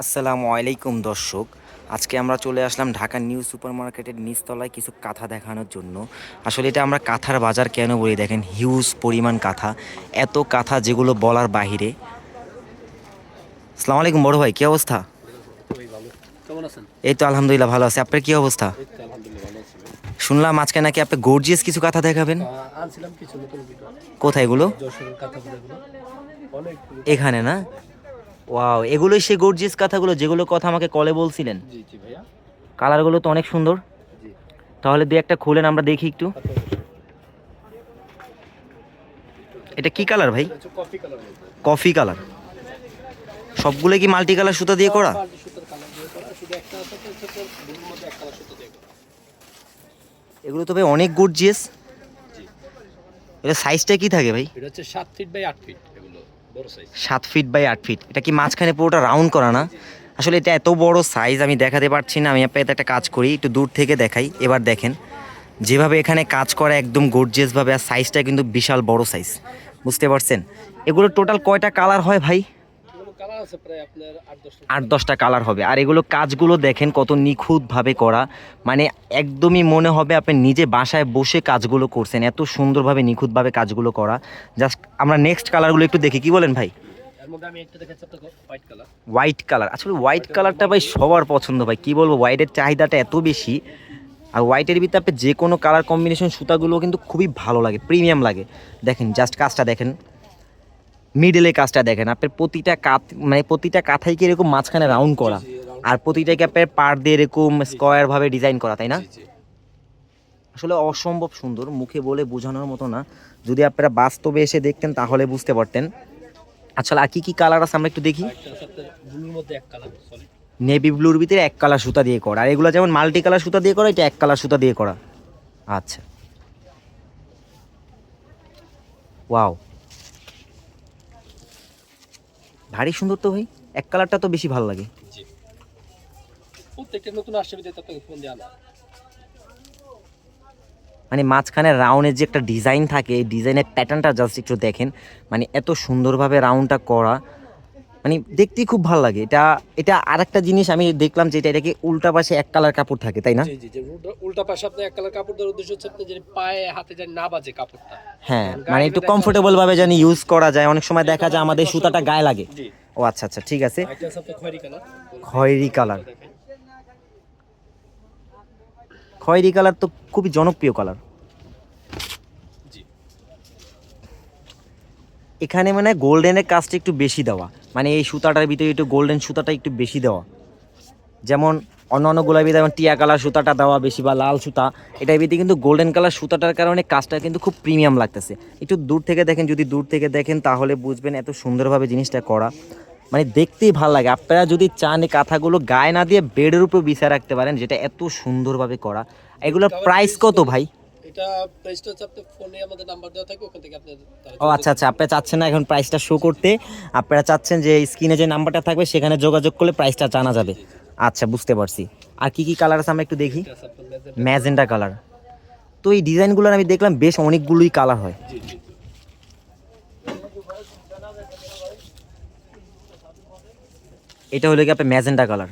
আসসালামু আলাইকুম দর্শক। আজকে আমরা চলে আসলাম ঢাকা নিউ সুপার মার্কেটের নিচতলায় কিছু কাঁথা দেখানোর জন্য। আসলে এটা আমরা কাঁথার বাজার কেন বলি দেখেন, হিউজ পরিমাণ কাঁথা, এত কাঁথা যেগুলো বলার বাহিরে। আসসালামু আলাইকুম বড় ভাই, কি অবস্থা? ভাই ভালো। কেমন আছেন? এই তো আলহামদুলিল্লাহ ভালো আছে, আপনার কি অবস্থা? এই তো আলহামদুলিল্লাহ ভালো আছি ভাই। শুনলাম আজকে নাকি আপনি গর্জিয়াস কিছু কাঁথা দেখাবেন। আনছিলাম কিছু নতুন ভিডিও। কোথায় এগুলো? যশোরের কাঁথাগুলো অনেক এখানে না? ওয়াও, এগুলোই সেই গর্জিয়াস কাঁথাগুলো যেগুলো কথা আমাকে কলে বলছিলেন। জি জি ভাইয়া। কালারগুলো তো অনেক সুন্দর। জি। তাহলে দুই একটা খুলেন, আমরা দেখি একটু। তারপর অবশ্যই। এটা কি কালার ভাই? এটা হচ্ছে কফি কালার মধ্যে। Coffee colour. সবগুলো কি মাল্টি কালার সুতা দিয়ে করা? বালতি সুতার কালার দিয়ে করা, শুধু একটা আছে তো হচ্ছে ব্লুর মধ্যে এক কালার সুতা দিয়ে করা। এগুলো তো ভাই অনেক গর্জিয়াস। জি। এটা সাইজটা কি থাকে ভাই? এটা হচ্ছে 7 ফিট বাই 8 ফিট, এগুলো বড় সাইজ। 7 feet by 8 fit. এটা কি মাঝখানে পুরোটা রাউন্ড করা না? আসলে এটা এত বড় সাইজ আমি দেখাতে পারছি না, আমি আপনাকে একটা কাজ করি, একটু দূর থেকে দেখাই। এবার দেখেন যেভাবে এখানে কাজ করা একদম গর্জিয়াসভাবে, আর সাইজটা কিন্তু বিশাল বড় সাইজ, বুঝতে পারছেন? এগুলো টোটাল কয়টা কালার হয় ভাই? এগুলো কালার আছে প্রায় আপনার 8-10টা। 8-10টা কালার হবে। আর এগুলো কাজগুলো দেখেন কত নিখুঁতভাবে করা, মানে একদমই মনে হবে আপনি নিজে বাসায় বসে কাজগুলো করছেন, এত সুন্দরভাবে নিখুঁতভাবে কাজগুলো করা। জাস্ট আমরা নেক্সট কালারগুলো একটু দেখি, কি বলেন ভাই? এর মধ্যে আমি একটা দেখাচ্ছি আপনাকে, হোয়াইট কালার। হোয়াইট কালার, আসলে হোয়াইট কালারটা ভাই সবার পছন্দ ভাই, কি বলবো, হোয়াইটের চাহিদাটা এত বেশি। আর হোয়াইটের ভিতরে আপনি যে কোনো কালার কম্বিনেশন সুতাগুলো কিন্তু খুবই ভালো লাগে, প্রিমিয়াম লাগে। দেখেন জাস্ট কাজটা দেখেন, মিডলে কাজটা দেখেন, আপনার প্রতিটা কাত মানে প্রতিটা কাঁথাই কি এরকম মাঝখানে রাউন্ড করা, জি রাউন্ড। আর প্রতিটাকে আপনার পার দিয়ে এরকম স্কোয়ারভাবে ডিজাইন করা, তাই না? জি জি। আসলে অসম্ভব সুন্দর, মুখে বলে বোঝানোর মতো না, যদি আপনারা বাস্তবে এসে দেখতেন তাহলে বুঝতে পারতেন। আসলে আর কি কি কালার আছে আমরা একটু দেখি। একটা আছে আপনার ব্লুর মধ্যে এক কালার সলিড। নেভি ব্লুর ভিতরে এক কালার সুতা দিয়ে করা, আর এগুলো যেমন মাল্টি কালার সুতা দিয়ে করা, এটা এক কালার সুতা দিয়ে করা। আচ্ছা, ওয়াও, ভারী সুন্দর তো ভাই, এক কালারটা তো বেশি ভালো লাগে। জি। প্রত্যেকটা নতুন আসছে বিধায় আপনাকে ফোন দিয়ে আনা। মানে মাঝখানে রাউন্ডের যে একটা ডিজাইন থাকে, এই ডিজাইনের প্যাটার্নটা জাস্ট একটু দেখেন, মানে এত সুন্দরভাবে রাউন্ডটা করা, মানে দেখতেই খুব ভালো লাগে। এটা এটা আরেকটা জিনিস আমি দেখলাম, যে এটাকে উল্টা পাশে এক কালার কাপড় থাকে, তাই না? জি জি, যে উল্টা পাশে আপনি এক কালার কাপড় দেওয়ার উদ্দেশ্য হচ্ছে আপনি যে পায়ে হাতে যেন না বাজে কাপড়টা। হ্যাঁ, কারণ মানে গায়ে একটু দিলে দেখা অনেক কমফোর্টেবল সময় ভাবে জানি ইউজ করা যায়, অনেক সময় দেখা যায় আমাদের কষ্ট সুতাটা হবে। গায়ে লাগে। জি। ও আচ্ছা আচ্ছা, ঠিক আছে। আরেকটা আছে আপনার খয়েরি কালার। খয়েরি কালার। খয়েরি কালার তো খুবই জনপ্রিয় কালার। জি। এখানে মানে গোল্ডেনের কাজটা একটু বেশি দেওয়া, মানে এই সুতাটার ভিতরে একটু গোল্ডেন সুতাটা একটু বেশি দেওয়া। যেমন অন্যান্য গোলাপি যেমন টিয়া কালার সুতাটা দেওয়া বেশি, বা লাল সুতা, এটার ভিতরে কিন্তু গোল্ডেন কালার সুতাটার কারণে কাজটা কিন্তু খুব প্রিমিয়াম লাগতেছে। একটু দূর থেকে দেখেন, যদি দূর থেকে দেখেন তাহলে বুঝবেন এত সুন্দরভাবে জিনিসটা করা, মানে দেখতেই ভালো লাগে। আপনারা যদি চান এই কাঁথাগুলো গায়ে না দিয়ে বেডের উপর বিছায় রাখতে পারেন, যেটা এত সুন্দরভাবে করা। এগুলোর প্রাইস কত ভাই? এটা প্রাইসটা হচ্ছে আপনার ফোনে আমাদের নাম্বার দেওয়া থাকবে, ওখান থেকে আপনি ও আচ্ছা আচ্ছা, আপনারা চাচ্ছেন না এখন প্রাইসটা শো করতে, আপনারা চাচ্ছেন যে স্ক্রিনে যে নাম্বারটা থাকবে সেখানে যোগাযোগ করলে প্রাইসটা জানা যাবে। জি জি। আচ্ছা, বুঝতে পারছি। আর কি কি কালার আছে আমরা একটু দেখি। এটা আছে আপনার ম্যাজেন্টা। Magenta colour. তো এই ডিজাইনগুলোর আমি দেখলাম বেশ অনেকগুলোই কালার হয়। জি জি জি। এটা হলো কি আপনার ম্যাজেন্টা কালার।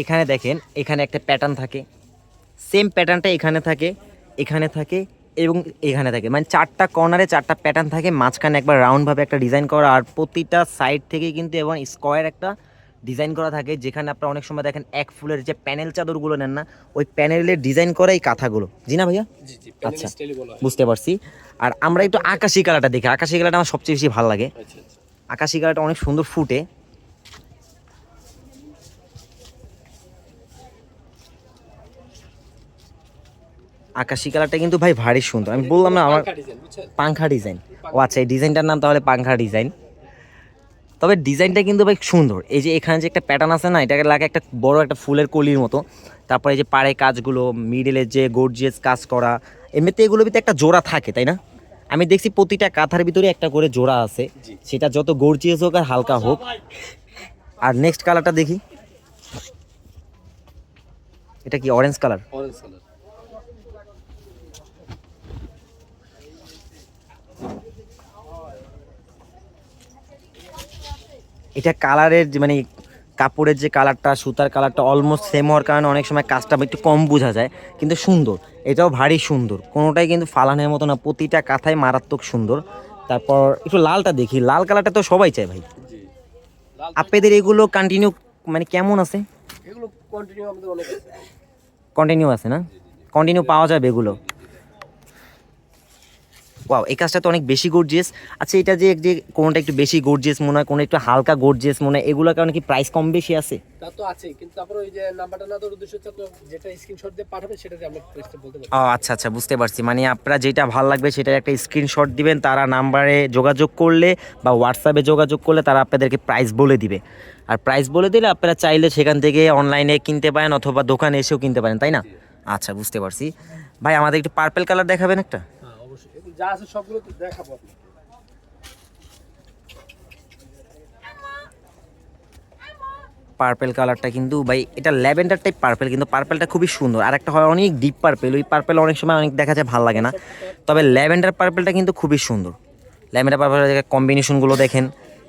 এখানে দেখেন, এখানে একটা প্যাটার্ন থাকে, সেম প্যাটার্নটা এখানে থাকে, এখানে থাকে, এবং এখানে থাকে, মানে চারটা কর্নারে চারটা প্যাটার্ন থাকে, মাঝখানে একবার রাউন্ডভাবে একটা ডিজাইন করা, আর প্রতিটা সাইড থেকে কিন্তু এবং স্কোয়ার একটা ডিজাইন করা থাকে, যেখানে আপনারা অনেক সময় দেখেন এক ফুলের যে প্যানেল চাদরগুলো নেন না, ওই প্যানেলের ডিজাইন করা এই কাঁথাগুলো। জি না ভাইয়া? জি জি, প্যানেল আচ্ছা, স্টাইলে বলা হয়। বুঝতে পারছি। আর আমরা একটু আকাশি কালারটা দেখি, আকাশি কালারটা আমার সবচেয়ে বেশি ভালো লাগে। আচ্ছা আচ্ছা। আকাশি কালারটা অনেক সুন্দর ফুটে। আকাশি কালারটা কিন্তু ভাই ভারী সুন্দর, আমি বললাম না আমার পাঙ্খা ডিজাইন বুঝছেন? পাংখা ডিজাইন। ও আচ্ছা, এই ডিজাইনটার নাম তাহলে পাংখা ডিজাইন। তবে ডিজাইনটা কিন্তু ভাই সুন্দর, এই যে এখানে যে একটা প্যাটার্ন আছে না, এটাকে লাগে একটা বড় একটা ফুলের কলির মতো। তারপরে এই যে পাড়ে কাজগুলো, মিডলের যে গর্জিয়াস কাজ করা, এমনিতে এগুলোর ভিতরে একটা জোড়া থাকে, তাই না? আমি দেখছি প্রতিটা কাঁথার ভিতরে একটা করে জোড়া আছে, জি। সেটা যত গর্জিয়াস হোক আর হালকা হোক। আর নেক্সট কালারটা দেখি, এটা কি অরেঞ্জ কালার? Orange colour. এটা কালারের মানে কাপড়ের যে কালারটা সুতার কালারটা অলমোস্ট সেম হওয়ার কারণে অনেক সময় কাজটা একটু কম বোঝা যায়, কিন্তু সুন্দর, এটাও ভারী সুন্দর, কোনোটাই কিন্তু ফালানোর মতো না, প্রতিটা কাঁথাই মারাত্মক সুন্দর। তারপর একটু লালটা দেখি, লাল কালারটা তো সবাই চায় ভাই। জি লাল আপনাদের এগুলো কন্টিনিউ মানে কেমন আছে? এগুলো কন্টিনিউ আমাদের অনেক আছে। কন্টিনিউ আছে না? কন্টিনিউ পাওয়া যাবে এগুলো? ওয়াও, এই কাজটা তো অনেক বেশি গর্জিয়াস। আচ্ছা, এটা যে যে কোনটা একটু বেশি গর্জিয়াস মনে হয়, কোনটা একটু হালকা গর্জিয়াস মনে হয়, এগুলোর কারণে কি প্রাইস কম বেশি আছে? তা তো আছেই, কিন্তু তারপর ওই যে নাম্বারটা না দেওয়ার উদ্দেশ্য হচ্ছে আপনার যেটা স্ক্রিনশট দিয়ে পাঠাবে সেটাতে আমরা প্রাইসটা বলতে পারি। ও আচ্ছা আচ্ছা, বুঝতে পারছি। মানে আপনারা যেটা ভালো লাগবে সেটার একটা স্ক্রিনশট দিবেন, তারা নাম্বারে যোগাযোগ করলে বা হোয়াটসঅ্যাপে যোগাযোগ করলে তারা আপনাদেরকে প্রাইস বলে দিবে। আর প্রাইস বলে দিলে আপনারা চাইলে সেখান থেকে অনলাইনে কিনতে পারেন অথবা দোকানে এসেও কিনতে পারেন, তাই না? আচ্ছা, বুঝতে পারছি। ভাই আমাদের একটু পার্পেল কালার দেখাবেন একটা? হ্যাঁ অবশ্যই, এগুলো যা আছে সবগুলো তো দেখাবো আপনাকে। পার্পেল কালারটা কিন্তু ভাই, এটা ল্যাভেন্ডার টাইপ পার্পেল, কিন্তু পার্পেলটা খুবই সুন্দর। আর একটা হয় অনেক ডিপ পার্পেল, ওই পার্পেল অনেক সময় অনেক দেখা যায় ভালো লাগে না, তবে ল্যাভেন্ডার পার্পেলটা কিন্তু খুবই সুন্দর। ল্যাভেন্ডার পার্পেলের কম্বিনেশনগুলো দেখেন,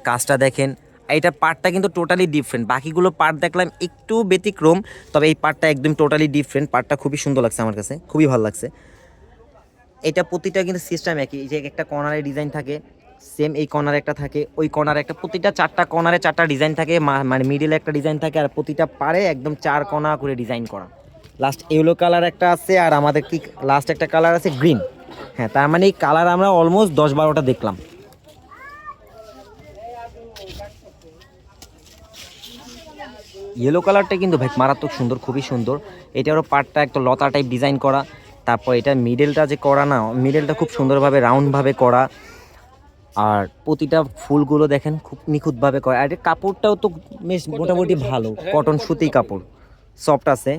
কাজটা দেখেন, এইটা পার্টটা কিন্তু টোটালি ডিফারেন্ট। বাকিগুলো পার্ট দেখলাম একটু ব্যতিক্রম, তবে এই পার্টটা একদম টোটালি ডিফারেন্ট। পার্টটা খুবই সুন্দর লাগছে আমার কাছে, খুবই ভালো লাগছে। এটা প্রতিটা কিন্তু সিস্টেম একই, এই যে একটা কর্নারে ডিজাইন থাকে, সেম এই কর্নারে একটা থাকে, ওই কর্নারে একটা, প্রতিটা চারটা কর্নারে চারটা ডিজাইন থাকে, মানে মিডিলে একটা ডিজাইন থাকে, আর প্রতিটা পারে একদম চার কোণা করে ডিজাইন করা। লাস্ট ইয়েলো কালার একটা আছে, আর আমাদের কি লাস্ট একটা কালার আছে গ্রিন। হ্যাঁ, তার মানে এই কালার আমরা অলমোস্ট 10-12টা দেখলাম। ইয়েলো কালারটা কিন্তু ভাই মারাত্মক সুন্দর, খুবই সুন্দর। এটারও পার্টটা একটা লতা টাইপ ডিজাইন করা, তারপর এটা মিডলটা যে করা না, মিডলটা খুব সুন্দরভাবে রাউন্ডভাবে করা, আর প্রতিটা ফুলগুলো দেখেন খুব নিখুঁতভাবে করা। আর এর কাপড়টাও তো বেশ মোটামুটি ভালো, কটন সুতি কাপড়, সফট আছে।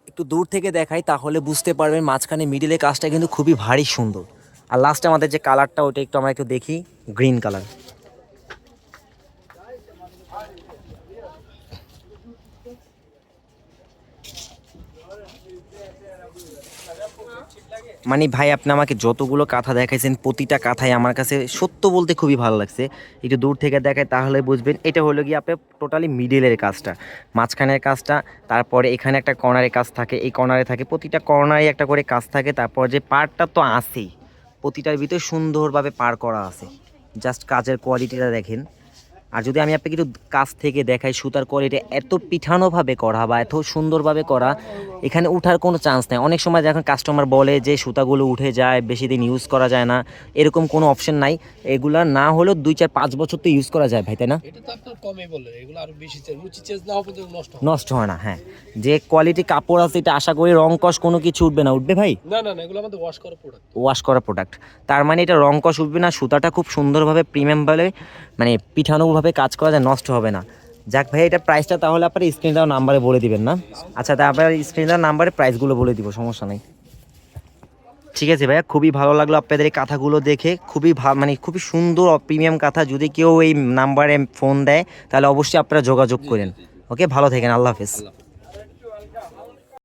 একটু দূর থেকে দেখাই তাহলে বুঝতে পারবেন, মাঝখানে মিডিলের কাজটা কিন্তু খুবই ভারী সুন্দর। আর লাস্টে আমাদের যে কালারটা ওটা একটু আমরা একটু দেখি, গ্রিন কালার। মানে ভাই, আপনি আমাকে যতগুলো কাঁথা দেখাইছেন প্রতিটা কাঁথাই আমার কাছে সত্য বলতে খুবই ভালো লাগছে। একটু দূর থেকে দেখায় তাহলে বুঝবেন, এটা হলো গিয়ে আপনার টোটালি মিডিলের কাজটা, মাঝখানের কাজটা, তারপরে এখানে একটা কর্নারে কাজ থাকে, এই কর্নারে থাকে, প্রতিটা কর্নারে একটা করে কাজ থাকে, তারপর যে পার্টটা তো আছেই, প্রতিটার ভিতরে সুন্দরভাবে পার করা আছে। জাস্ট কাজের কোয়ালিটিটা দেখেন। আর যদি আমি আপনাকে একটু কাছ থেকে দেখাই, সুতার কোয়ালিটি এত পিঠানোভাবে করা বা এত সুন্দরভাবে করা, এখানে উঠার কোনো চান্স নেই। অনেক সময় যখন কাস্টমার বলে যে সুতাগুলো উঠে যায়, বেশি দিন ইউজ করা যায় না, এরকম কোনো অপশন নাই। এগুলা না হলেও 2-4-5 বছর তো ইউজ করা যায় ভাই, তাই না? এটা তো আপনার কমই বলে, এগুলো আরো বেশি রুচি চেঞ্জ না হওয়া পর্যন্ত নষ্ট হয় নষ্ট হয় না, হ্যাঁ। যে কোয়ালিটি কাপড় আছে এটা আশা করি রং কষ কোনো কিছু উঠবে না, উঠবে ভাই? না না না, এগুলো আমাদের ওয়াশ করা প্রোডাক্ট। ওয়াশ করা প্রোডাক্ট, তার মানে এটা রং কষ উঠবে না, সুতাটা খুব সুন্দরভাবে প্রিমিয়ামভাবে মানে পিঠানোভাবে কাজ করা যায়, নষ্ট হবে না। যাক ভাই, এটা প্রাইসটা তাহলে আপনার স্ক্রিন দেওয়া নাম্বারে বলে দিবেন না? আচ্ছা, তা আপনার স্ক্রিন দেওয়া নাম্বারে প্রাইসগুলো বলে দিব, সমস্যা নেই। ঠিক আছে ভাইয়া, খুবই ভালো লাগলো আপনাদের এই কাঁথাগুলো দেখে, খুবই মানে খুবই সুন্দর প্রিমিয়াম কাঁথা। যদি কেউ এই নাম্বারে ফোন দেয় তাহলে অবশ্যই আপনারা যোগাযোগ করেন। ওকে, ভালো থাকেন, আল্লাহ হাফেজ। আল্লাহ হাফেজ।